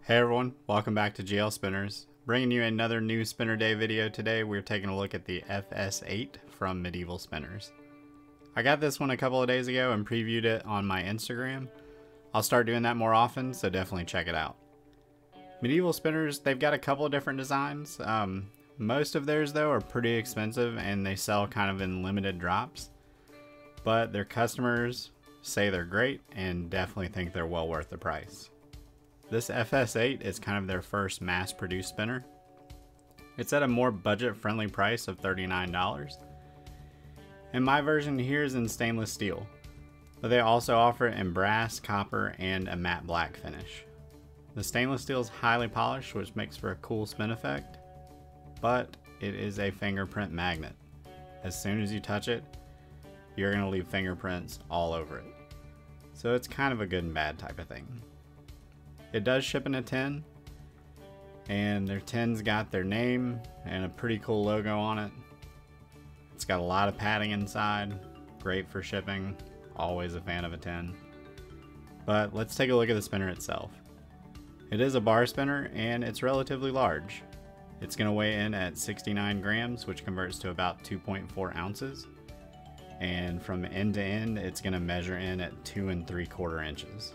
Hey everyone, welcome back to GL Spinners. Bringing you another new Spinner Day video today. We're taking a look at the FS-8 from Medieval Spinners. I got this one a couple of days ago and previewed it on my Instagram. I'll start doing that more often, so definitely check it out. Medieval Spinners, they've got a couple of different designs. Most of theirs though are pretty expensive and they sell kind of in limited drops. But their customers say they're great and definitely think they're well worth the price. This FS-8 is kind of their first mass-produced spinner. It's at a more budget-friendly price of $39. And my version here is in stainless steel, but they also offer it in brass, copper, and a matte black finish. The stainless steel is highly polished, which makes for a cool spin effect, but it is a fingerprint magnet. As soon as you touch it, you're going to leave fingerprints all over it. So it's kind of a good and bad type of thing. It does ship in a tin, and their tin's got their name and a pretty cool logo on it. It's got a lot of padding inside, great for shipping, always a fan of a tin. But let's take a look at the spinner itself. It is a bar spinner and it's relatively large. It's going to weigh in at 69 grams, which converts to about 2.4 ounces. And from end to end, it's going to measure in at 2 3/4 inches.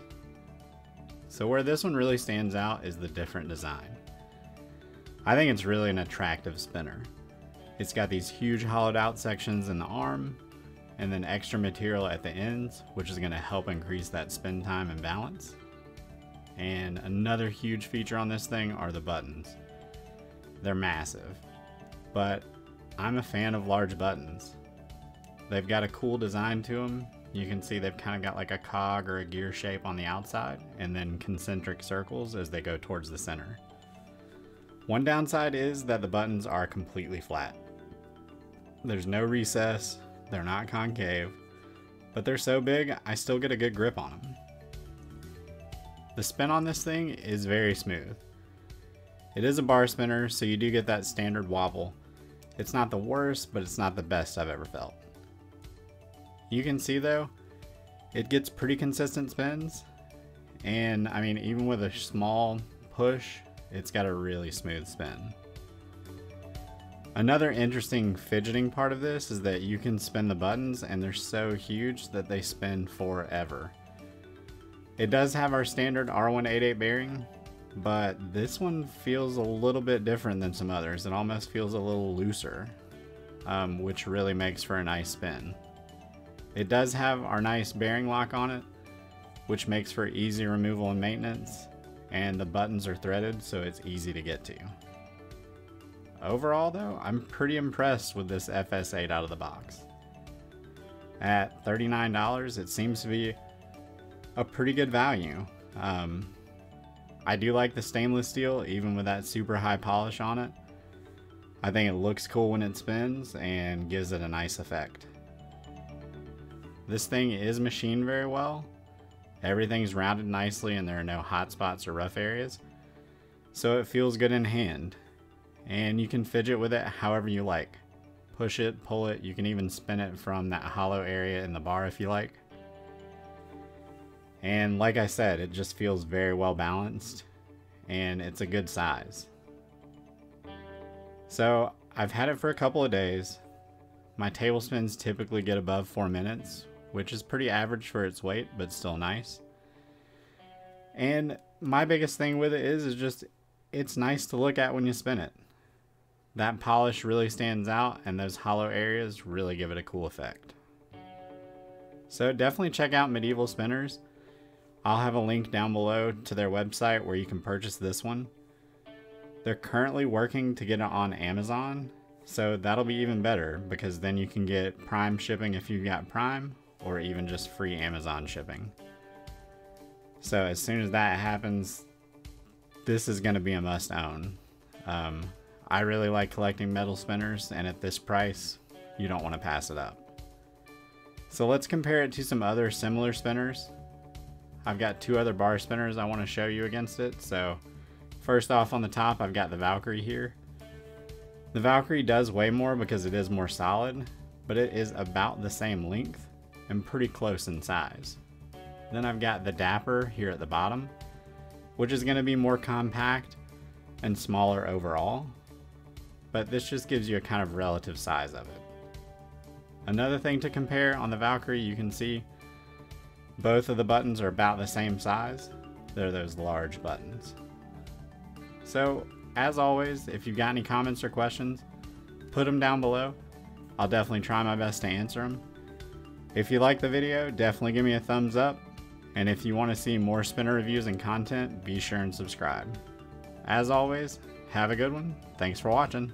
So where this one really stands out is the different design. I think it's really an attractive spinner. It's got these huge hollowed out sections in the arm and then extra material at the ends, which is going to help increase that spin time and balance. And another huge feature on this thing are the buttons. They're massive, but I'm a fan of large buttons. They've got a cool design to them. You can see they've kind of got like a cog or a gear shape on the outside and then concentric circles as they go towards the center. One downside is that the buttons are completely flat. There's no recess, they're not concave, but they're so big I still get a good grip on them. The spin on this thing is very smooth. It is a bar spinner, so you do get that standard wobble. It's not the worst, but it's not the best I've ever felt. You can see though, it gets pretty consistent spins, and I mean even with a small push, it's got a really smooth spin. Another interesting fidgeting part of this is that you can spin the buttons and they're so huge that they spin forever. It does have our standard R188 bearing, but this one feels a little bit different than some others. It almost feels a little looser, which really makes for a nice spin. It does have our nice bearing lock on it, which makes for easy removal and maintenance, and the buttons are threaded so it's easy to get to. Overall though, I'm pretty impressed with this FS-8 out of the box. At $39, it seems to be a pretty good value. I do like the stainless steel, even with that super high polish on it. I think it looks cool when it spins and gives it a nice effect. This thing is machined very well. Everything's rounded nicely and there are no hot spots or rough areas. So it feels good in hand. And you can fidget with it however you like. Push it, pull it, you can even spin it from that hollow area in the bar if you like. And like I said, it just feels very well balanced and it's a good size. So I've had it for a couple of days. My table spins typically get above 4 minutes, which is pretty average for its weight, but still nice. And my biggest thing with it is just, it's nice to look at when you spin it. That polish really stands out and those hollow areas really give it a cool effect. So definitely check out Medieval Spinners. I'll have a link down below to their website where you can purchase this one. They're currently working to get it on Amazon, so that'll be even better because then you can get Prime shipping if you've got Prime, or even just free Amazon shipping. So as soon as that happens, this is going to be a must own. I really like collecting metal spinners, and at this price, you don't want to pass it up. So let's compare it to some other similar spinners. I've got two other bar spinners I want to show you against it. So first off on the top, I've got the Valkyrie here. The Valkyrie does weigh more because it is more solid, but it is about the same length and pretty close in size. Then I've got the Dapper here at the bottom. which is going to be more compact and smaller overall, but this just gives you a kind of relative size of it. Another thing to compare, on the Valkyrie you can see both of the buttons are about the same size. They're those large buttons. So as always, if you've got any comments or questions, put them down below. I'll definitely try my best to answer them. If you like the video, definitely give me a thumbs up. And if you want to see more spinner reviews and content, be sure and subscribe. As always, have a good one. Thanks for watching.